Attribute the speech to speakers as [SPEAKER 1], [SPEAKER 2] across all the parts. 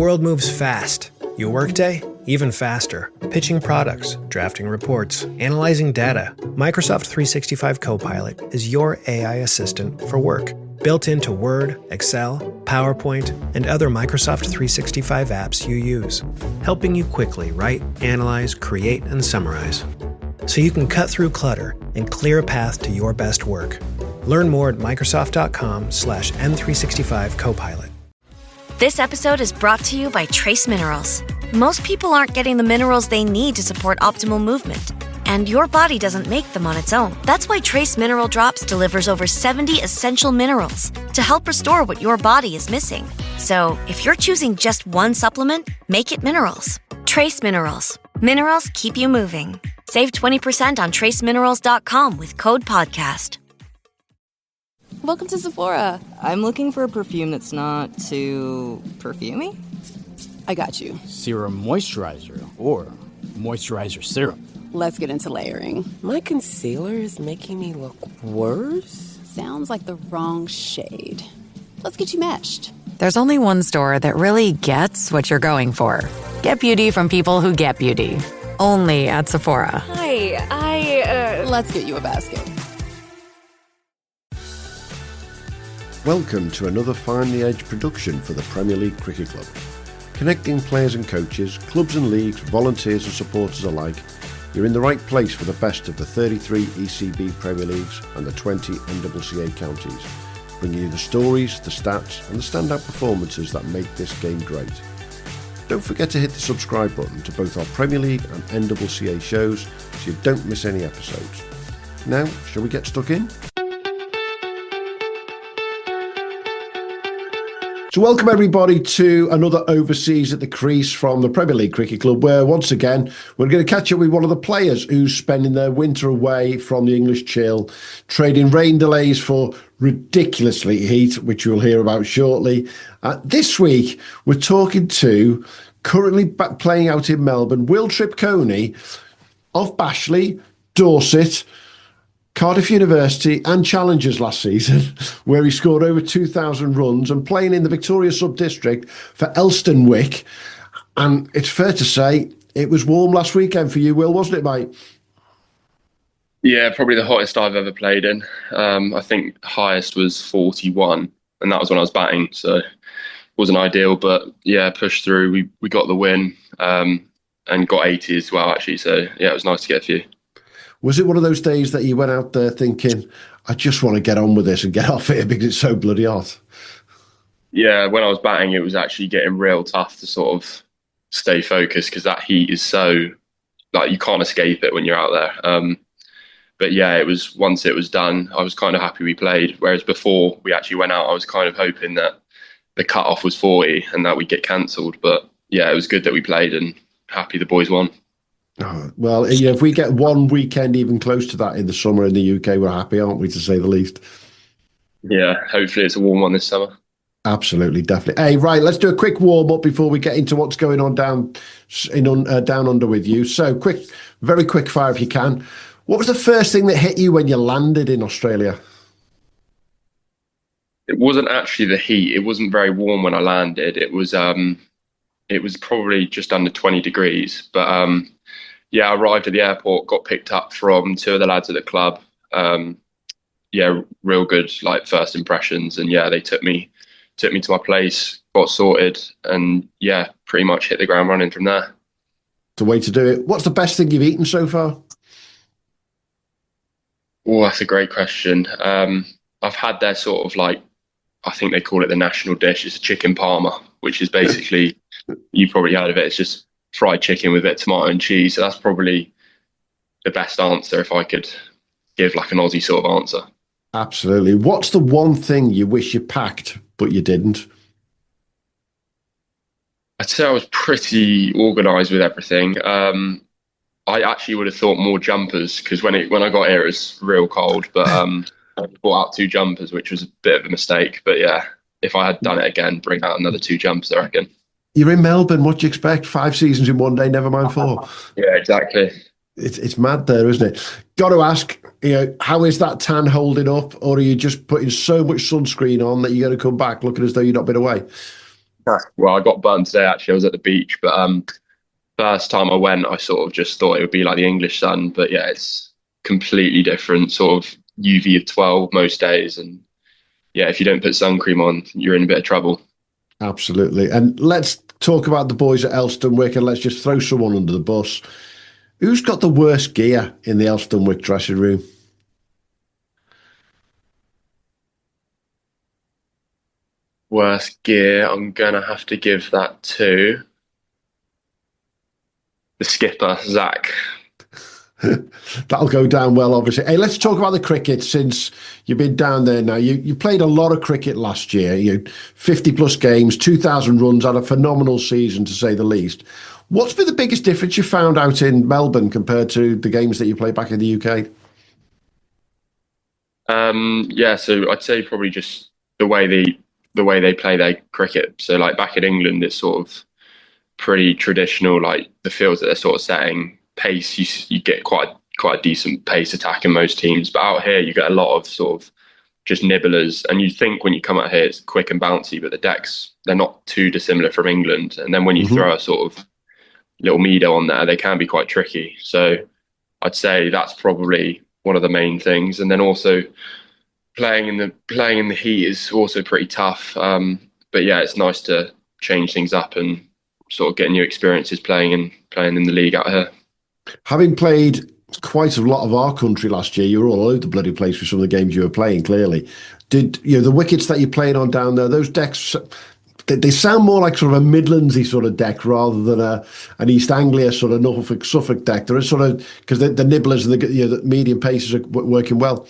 [SPEAKER 1] world moves fast. Your workday? Even faster. Pitching products, drafting reports, analyzing data. Microsoft 365 Copilot is your AI assistant for work. Built into Word, Excel, PowerPoint, and other Microsoft 365 apps you use. Helping you quickly write, analyze, create, and summarize. So you can cut through clutter and clear a path to your best work. Learn more at Microsoft.com/M365 Copilot.
[SPEAKER 2] This episode is brought to you by Trace Minerals. Most people aren't getting the minerals they need to support optimal movement, and your body doesn't make them on its own. That's why Trace Mineral Drops delivers over 70 essential minerals to help restore what your body is missing. So, if you're choosing just one supplement, make it minerals. Trace Minerals. Minerals keep you moving. Save 20% on traceminerals.com with code PODCAST.
[SPEAKER 3] Welcome to Sephora.
[SPEAKER 4] I'm looking for a perfume that's not too perfumey.
[SPEAKER 3] I got you.
[SPEAKER 5] Serum moisturizer or moisturizer serum.
[SPEAKER 3] Let's get into layering.
[SPEAKER 6] My concealer is making me look worse.
[SPEAKER 3] Sounds like the wrong shade. Let's get you matched.
[SPEAKER 7] There's only one store that really gets what you're going for. Get beauty from people who get beauty. Only at Sephora.
[SPEAKER 3] Hi, Let's get you a basket.
[SPEAKER 8] Welcome to another Find the Edge production for the Premier League Cricket Club. Connecting players and coaches, clubs and leagues, volunteers and supporters alike, you're in the right place for the best of the 33 ECB Premier Leagues and the 20 NCCA counties, bringing you the stories, the stats and the standout performances that make this game great. Don't forget to hit the subscribe button to both our Premier League and NCCA shows so you don't miss any episodes. Now, shall we get stuck in? So welcome everybody to another Overseas at the Crease from the Premier League Cricket Club, where once again we're going to catch up with one of the players who's spending their winter away from the English chill, trading rain delays for ridiculously heat, which you'll hear about shortly. This week we're talking to, currently playing out in Melbourne, Will Tripcony of Bashley, Dorset, Cardiff University and Challengers last season, where he scored over 2,000 runs, and playing in the Victoria Sub-District for Elsternwick. And it's fair to say it was warm last weekend for you, Will, wasn't it, mate?
[SPEAKER 9] Yeah, probably the hottest I've ever played in. I think highest was 41, and that was when I was batting, so it wasn't ideal. But yeah, pushed through. We got the win and got 80 as well, actually. So yeah, it was nice to get a few.
[SPEAKER 8] Was it one of those days that you went out there thinking, I just want to get on with this and get off here because it's so bloody hot?
[SPEAKER 9] Yeah, when I was batting, it was actually getting real tough to sort of stay focused because that heat is so, like, you can't escape it when you're out there. But yeah, it was, once it was done, I was kind of happy we played. Whereas before we actually went out, I was kind of hoping that the cut-off was 40 and that we'd get cancelled. But yeah, it was good that we played and happy the boys won.
[SPEAKER 8] Oh, well, you know, if we get one weekend even close to that in the summer in the UK, we're happy, aren't we, to say the least?
[SPEAKER 9] Yeah, hopefully it's a warm one this summer.
[SPEAKER 8] Absolutely, definitely. Hey, right, let's do a quick warm-up before we get into what's going on down under with you. So, very quick fire if you can. What was the first thing that hit you when you landed in Australia?
[SPEAKER 9] It wasn't actually the heat. It wasn't very warm when I landed. It was probably just under 20 degrees, but yeah, I arrived at the airport, got picked up from two of the lads at the club. Yeah, real good, like, first impressions. And yeah, they took me to my place, got sorted, and yeah, pretty much hit the ground running from there.
[SPEAKER 8] The way to do it. What's the best thing you've eaten so far?
[SPEAKER 9] Oh, that's a great question. I've had their sort of, like, I think they call it the national dish. It's a chicken parma, which is basically, you've probably heard of it. It's just fried chicken with a bit of tomato and cheese. So that's probably the best answer if I could give like an Aussie sort of answer.
[SPEAKER 8] Absolutely. What's the one thing you wish you packed but you didn't?
[SPEAKER 9] I'd say I was pretty organised with everything. I actually would have thought more jumpers because when I got here it was real cold, but I brought out 2 jumpers, which was a bit of a mistake. But yeah, if I had done it again, bring out another 2 jumpers, I reckon.
[SPEAKER 8] You're in Melbourne. What do you expect? 5 seasons in one day, never mind 4.
[SPEAKER 9] Yeah, exactly.
[SPEAKER 8] It's mad there, isn't it? Got to ask, you know, how is that tan holding up? Or are you just putting so much sunscreen on that you're going to come back looking as though you've not been away?
[SPEAKER 9] Well, I got burnt today. Actually, I was at the beach, but first time I went, I sort of just thought it would be like the English sun, but yeah, it's completely different. Sort of UV of 12 most days, and yeah, if you don't put sun cream on, you're in a bit of trouble.
[SPEAKER 8] Absolutely. And let's talk about the boys at Elsternwick, and let's just throw someone under the bus. Who's got the worst gear in the Elsternwick dressing room?
[SPEAKER 9] Worst gear, I'm gonna have to give that to the skipper, Zach.
[SPEAKER 8] That'll go down well, obviously. Hey, let's talk about the cricket since you've been down there now. You played a lot of cricket last year. 50 plus games, 2,000 runs, had a phenomenal season to say the least. What's been the biggest difference you found out in Melbourne compared to the games that you played back in the UK?
[SPEAKER 9] Yeah, so I'd say probably just the way they play their cricket. So like back in England, it's sort of pretty traditional, like the fields that they're sort of setting pace. You get quite a decent pace attack in most teams, but out here you get a lot of sort of just nibblers. And you think when you come out here it's quick and bouncy, but the decks, they're not too dissimilar from England. And then when you throw a sort of little meadow on there, they can be quite tricky. So I'd say that's probably one of the main things. And then also playing in the heat is also pretty tough. But yeah, it's nice to change things up and sort of get new experiences playing in the league out here.
[SPEAKER 8] Having played quite a lot of our country last year, you were all over the bloody place with some of the games you were playing, clearly. Did the wickets that you played on down there, those decks, they sound more like sort of a Midlandsy sort of deck rather than an East Anglia sort of Norfolk Suffolk deck. They're sort of, because the nibblers and the medium paces are working well.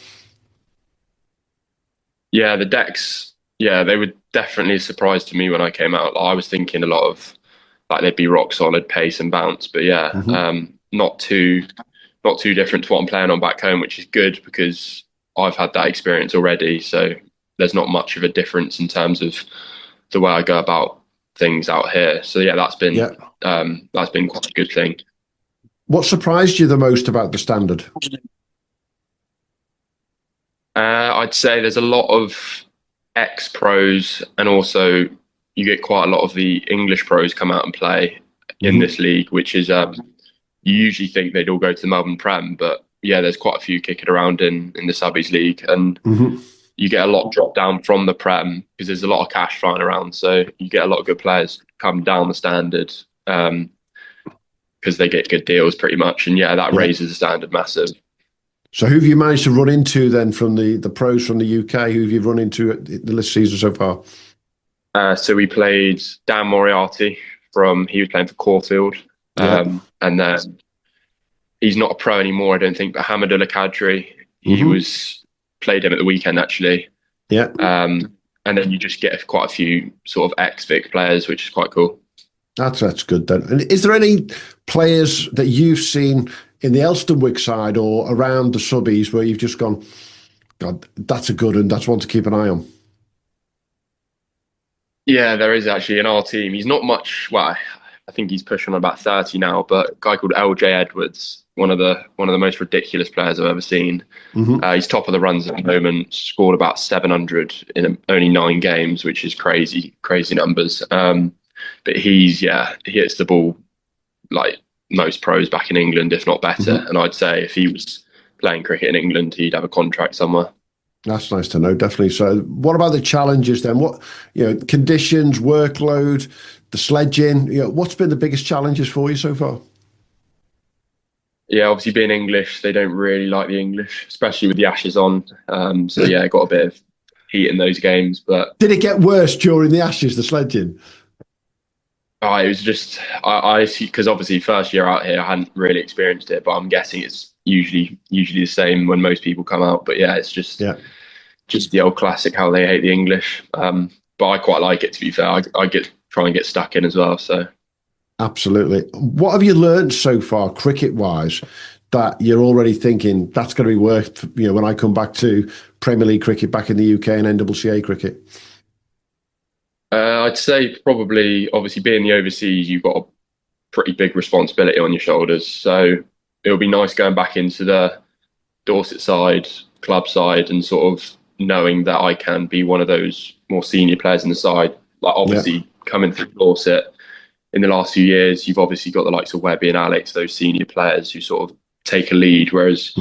[SPEAKER 9] Yeah, the decks, yeah, they were definitely a surprise to me when I came out. I was thinking a lot of like they'd be rock solid pace and bounce, but yeah, not too different to what I'm playing on back home, which is good because I've had that experience already. So there's not much of a difference in terms of the way I go about things out here. So yeah, that's been quite a good thing.
[SPEAKER 8] What surprised you the most about the standard?
[SPEAKER 9] I'd say there's a lot of ex-pros, and also you get quite a lot of the English pros come out and play in this league, which is you usually think they'd all go to the Melbourne Prem, but yeah, there's quite a few kicking around in the Subbies League, and you get a lot drop down from the Prem because there's a lot of cash flying around, so you get a lot of good players come down the standard because they get good deals pretty much, and yeah, that raises the standard massive.
[SPEAKER 8] So who have you managed to run into then from the pros from the UK? Who have you run into at the list season so far?
[SPEAKER 9] So we played Dan Moriarty he was playing for Caulfield. And then he's not a pro anymore, I don't think, but Hamidullah Kadri, he played him at the weekend actually.
[SPEAKER 8] Yeah.
[SPEAKER 9] And then you just get quite a few sort of ex-Vic players, which is quite cool.
[SPEAKER 8] That's good then. And is there any players that you've seen in the Elsternwick side or around the subbies where you've just gone, God, that's a good one, that's one to keep an eye on?
[SPEAKER 9] Yeah, there is actually in our team. He's not much, well, I think he's pushing on about 30 now, but a guy called LJ Edwards, one of the most ridiculous players I've ever seen. He's top of the runs at the moment, scored about 700 in only 9 games, which is crazy numbers. But he hits the ball like most pros back in England, if not better. And I'd say if he was playing cricket in England, he'd have a contract somewhere.
[SPEAKER 8] That's nice to know, definitely. So what about the challenges then? What, conditions, workload, the sledging, what's been the biggest challenges for you so far?
[SPEAKER 9] Yeah, obviously being English, they don't really like the English, especially with the Ashes on. So yeah, got a bit of heat in those games. But
[SPEAKER 8] did it get worse during the Ashes, the sledging?
[SPEAKER 9] It was just, I because obviously first year out here, I hadn't really experienced it, but I'm guessing it's usually the same when most people come out. But yeah, it's just the old classic how they hate the English. But I quite like it, to be fair. I try and get stuck in as well. So
[SPEAKER 8] absolutely. What have you learned so far, cricket-wise, that you're already thinking that's going to be worth, when I come back to Premier League cricket back in the UK and NCCA cricket?
[SPEAKER 9] I'd say probably, obviously being the overseas, you've got a pretty big responsibility on your shoulders. So it'll be nice going back into the Dorset side, club side, and sort of knowing that I can be one of those more senior players in the side Like obviously coming through Dorset in the last few years, you've obviously got the likes of Webby and Alex, those senior players who sort of take a lead, whereas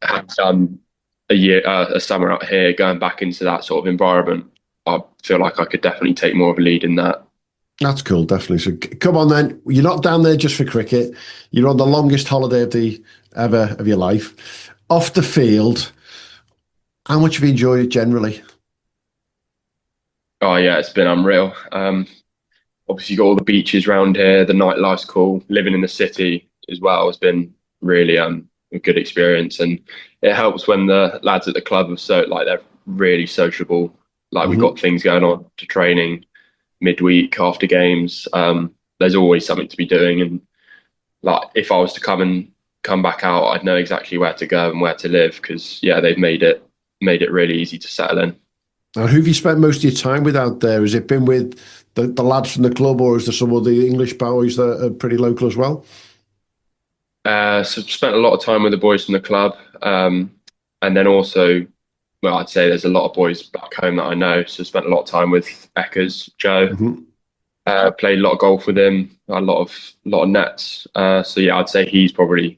[SPEAKER 9] having done a summer out here, going back into that sort of environment, I feel like I could definitely take more of a lead in that.
[SPEAKER 8] That's cool, definitely. So come on then. You're not down there just for cricket. You're on the longest holiday of your life. Off the field, how much have you enjoyed it generally?
[SPEAKER 9] Oh yeah, it's been unreal. Obviously you got all the beaches around here, the nightlife's cool. Living in the city as well has been really a good experience, and it helps when the lads at the club are they're really sociable. Like we've got things going on to training midweek after games. There's always something to be doing, and like if I was to come back out, I'd know exactly where to go and where to live, because they've made it really easy to settle in.
[SPEAKER 8] Now, who have you spent most of your time with out there? Has it been with the lads from the club, or is there some of the English boys that are pretty local as well?
[SPEAKER 9] So spent a lot of time with the boys from the club, and then also, well, I'd say there's a lot of boys back home that I know. So spent a lot of time with Eckers, Joe. Played a lot of golf with him, a lot of nets. So yeah, I'd say he's probably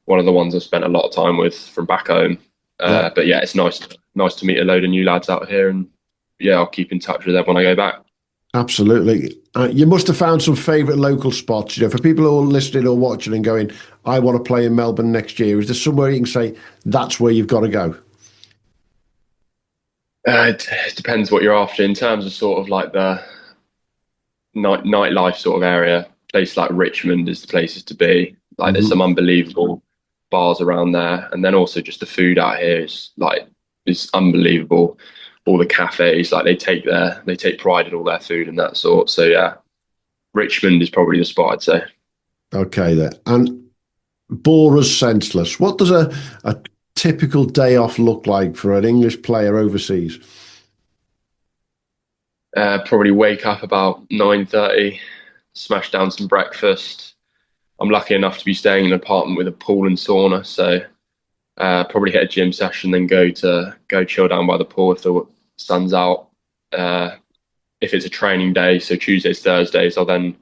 [SPEAKER 9] one of the ones I've spent a lot of time with from back home. But yeah, it's nice to meet a load of new lads out here, and yeah, I'll keep in touch with them when I go back.
[SPEAKER 8] Absolutely. You must have found some favourite local spots, for people who are listening or watching and going, I want to play in Melbourne next year. Is there somewhere you can say, that's where you've got to go?
[SPEAKER 9] It depends what you're after in terms of sort of like the nightlife sort of area. Place like Richmond is the places to be. Like there's some unbelievable bars around there, and then also just the food out here is unbelievable. All the cafes, like they take pride in all their food and that sort. So yeah, Richmond is probably the spot, I'd say.
[SPEAKER 8] Okay, there. And bore us senseless. What does a typical day off look like for an English player overseas?
[SPEAKER 9] Probably wake up about 9:30, smash down some breakfast. I'm lucky enough to be staying in an apartment with a pool and sauna, so probably hit a gym session, then go chill down by the pool if the sun's out. If it's a training day, so Tuesdays, Thursdays, I'll then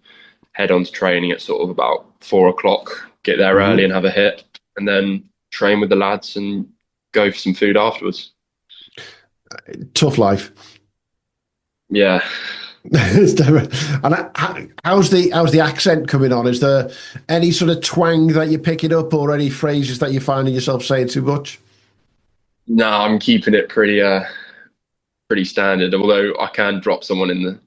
[SPEAKER 9] head on to training at sort of about 4 o'clock, get there early and have a hit, and then train with the lads and go for some food afterwards.
[SPEAKER 8] Tough life.
[SPEAKER 9] Yeah.
[SPEAKER 8] And how's the accent coming on? Is there any sort of twang that you're picking up, or any phrases that you're finding yourself saying too much?
[SPEAKER 9] No, I'm keeping it pretty standard, although I can drop someone in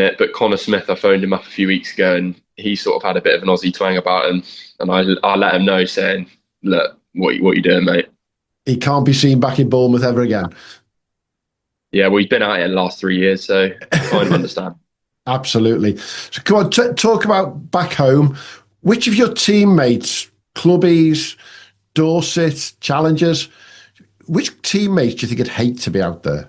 [SPEAKER 9] it. But Connor Smith, I phoned him up a few weeks ago, and he sort of had a bit of an Aussie twang about him, and I let him know, saying, look, what you doing, mate? He
[SPEAKER 8] can't be seen back in Bournemouth ever again.
[SPEAKER 9] Yeah, well, he's been out here the last 3 years, so I kind of understand.
[SPEAKER 8] Absolutely. So come on, talk about back home. Which of your teammates, clubbies, Dorset, challengers, which teammates do you think would hate to be out there?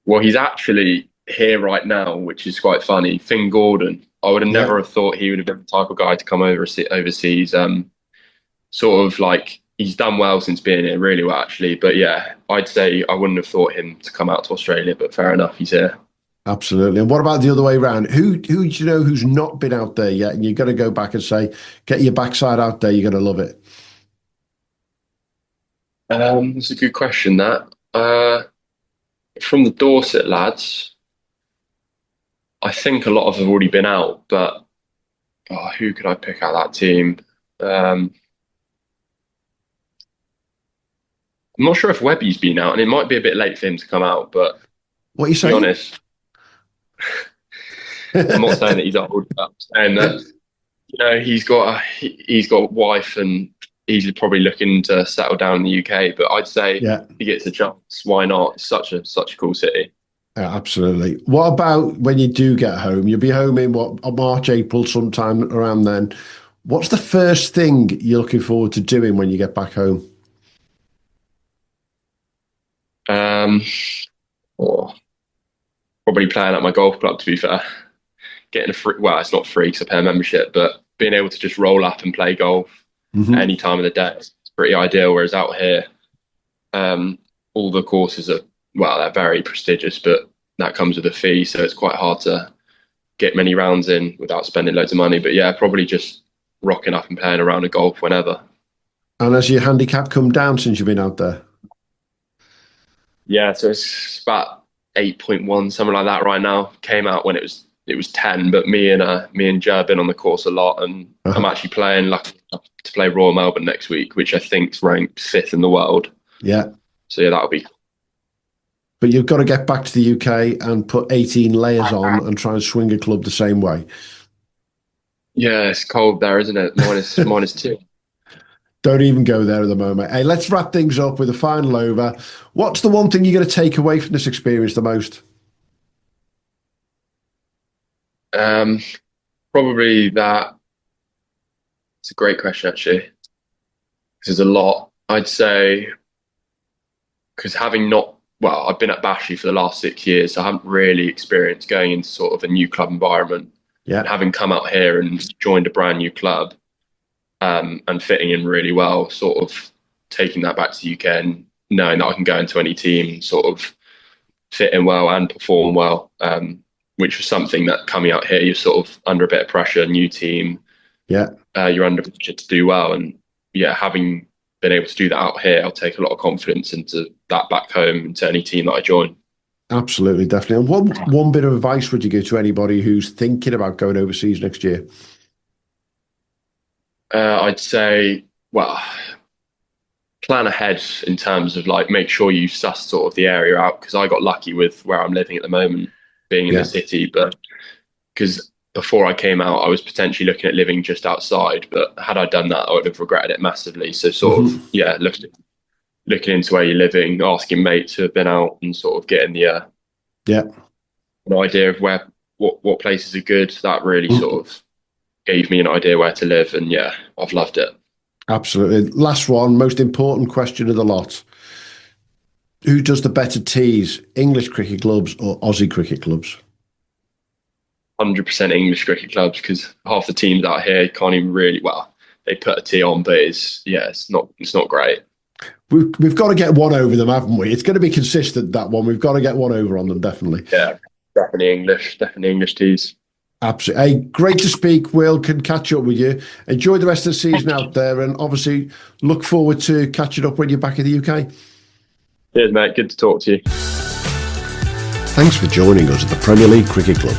[SPEAKER 9] Well, he's actually here right now, which is quite funny. Finn Gordon. I would have never have thought he would have been the type of guy to come overseas. Sort of like, he's done well since being here, really well, actually. But yeah, I'd say I wouldn't have thought him to come out to Australia, but fair enough, he's here.
[SPEAKER 8] Absolutely. And what about the other way around? Who do you know who's not been out there yet, and you've got to go back and say, get your backside out there, you're going to love it?
[SPEAKER 9] That's a good question, that. From the Dorset lads, I think a lot of them have already been out, but who could I pick out that team? I'm not sure if Webby's been out, and it might be a bit late for him to come out, but
[SPEAKER 8] what are you saying?
[SPEAKER 9] To be honest, I'm not saying that he's old, but I'm saying that he's got a wife, and he's probably looking to settle down in the UK. But I'd say if he gets a chance, why not? It's such a cool city.
[SPEAKER 8] Yeah, absolutely. What about when you do get home? You'll be home in March, April, sometime around then. What's the first thing you're looking forward to doing when you get back home?
[SPEAKER 9] Probably playing at my golf club, to be fair. Getting it's not free because I pay a membership, but being able to just roll up and play golf any time of the day is pretty ideal. Whereas out here, all the courses are, well, they're very prestigious, but that comes with a fee, so it's quite hard to get many rounds in without spending loads of money. But yeah, probably just rocking up and playing a round of golf whenever.
[SPEAKER 8] And has your handicap come down since you've been out there?
[SPEAKER 9] Yeah, so it's about 8.1, something like that right now. Came out when it was 10, but me and Joe have been on the course a lot, and I'm actually playing to play Royal Melbourne next week, which I think's ranked 5th in the world.
[SPEAKER 8] Yeah.
[SPEAKER 9] So yeah, that'll be.
[SPEAKER 8] But you've got to get back to the UK and put 18 layers on and try and swing a club the same way.
[SPEAKER 9] Yeah, it's cold there, isn't it? minus 2.
[SPEAKER 8] Don't even go there at the moment. Hey, let's wrap things up with a final over. What's the one thing you're going to take away from this experience the most?
[SPEAKER 9] Probably that. It's a great question, actually. There's a lot, I'd say, because I've been at Bashley for the last 6 years, so I haven't really experienced going into sort of a new club environment.
[SPEAKER 8] Yeah.
[SPEAKER 9] And having come out here and joined a brand new club, and fitting in really well, sort of taking that back to the UK and knowing that I can go into any team, sort of fit in well and perform well, which was something that coming out here, you're sort of under a bit of pressure, new team.
[SPEAKER 8] Yeah.
[SPEAKER 9] You're under pressure to do well. And yeah, having been able to do that out here, I'll take a lot of confidence into that back home, into any team that I join.
[SPEAKER 8] Absolutely, definitely. And one bit of advice would you give to anybody who's thinking about going overseas next year?
[SPEAKER 9] I'd say, well, plan ahead in terms of make sure you suss sort of the area out, because I got lucky with where I'm living at the moment, being in the city, but because before I came out, I was potentially looking at living just outside, but had I done that, I would have regretted it massively. So sort of, looking into where you're living, asking mates who have been out and sort of getting the an idea of what places are good. That really sort of gave me an idea where to live, and yeah, I've loved it.
[SPEAKER 8] Absolutely. Last one, most important question of the lot. Who does the better tees, English cricket clubs or Aussie cricket clubs?
[SPEAKER 9] 100% English cricket clubs, because half the teams out here can't even really, they put a tee on, but it's not great.
[SPEAKER 8] We've got to get one over them, haven't we? It's going to be consistent, that one. We've got to get one over on them, definitely.
[SPEAKER 9] Yeah, definitely English tees.
[SPEAKER 8] Absolutely. Hey, great to speak, Will. Can catch up with you. Enjoy the rest of the season out there, and obviously look forward to catching up when you're back in the UK.
[SPEAKER 9] Cheers, mate. Good to talk to you.
[SPEAKER 8] Thanks for joining us at the Premier League Cricket Club.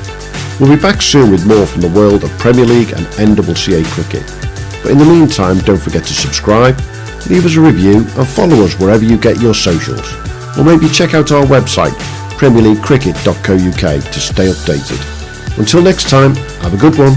[SPEAKER 8] We'll be back soon with more from the world of Premier League and NCCA cricket. But in the meantime, don't forget to subscribe, leave us a review and follow us wherever you get your socials. Or maybe check out our website, premierleaguecricket.co.uk, to stay updated. Until next time, have a good one.